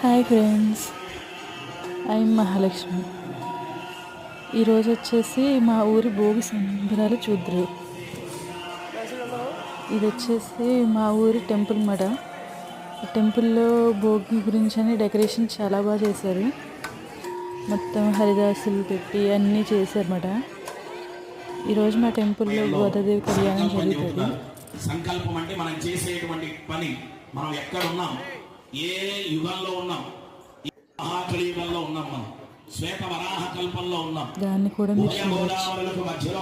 Hi friends, I'm Mahalakshmi. ఈరోజు వచ్చేసి మా ఊరి భోగి సంబరాలు చూద్దరు. ఇది వచ్చేసి మా ఊరి టెంపుల్ మాట. టెంపుల్లో భోగి గురించి అని డెకరేషన్ చాలా బాగా చేశారు. మొత్తం హరిదాసులు పెట్టి అన్నీ చేశారన్నమాట. ఈరోజు మా టెంపుల్లో గోదాదేవి కళ్యాణం జరుగుతుంది. సంకల్పం అంటే మనం చేసేటువంటి పని, మనం ఎక్కడ ఉన్నాం, ఏ యుగంలో ఉన్నాం, మహాకలియుగంలో ఉన్నాం, మనం శ్వేత వరాహ కల్పంలో ఉన్నాం. దాన్ని కూడా గోదావరులకు మధ్యలో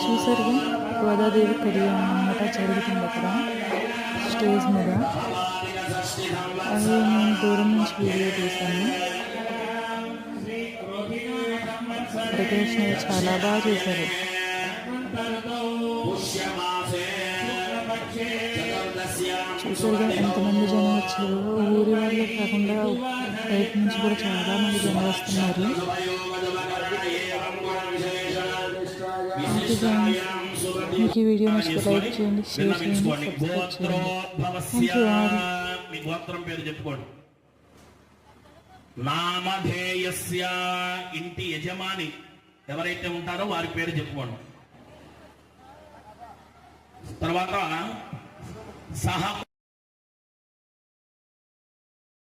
చూసారుగా గోదాదేవి కళ్యాణం అన్నమాట జరుగుతుంది అక్కడ స్టేజ్ మీద. అది నేను దూరం నుంచి వీడియో తీశాను. డెకరేషన్ చాలా బాగా చేశారు. చూసారుగా ఎంతమంది జనం వచ్చారు. ఊరి వాళ్ళే కాకుండా బయట నుంచి కూడా చాలా మంది జనం వస్తున్నారు. మీకు ఈ వీడియో నచ్చితే లైక్ చేయండి, షేర్ చేయండి, సబ్స్క్రైబ్ చేయండి. మీ గోత్రం పేరు చెప్పుకోండి. నామధేయస్య, ఇంటి యజమాని ఎవరైతే ఉంటారో వారి పేరు చెప్పుకోండి. తర్వాత సహ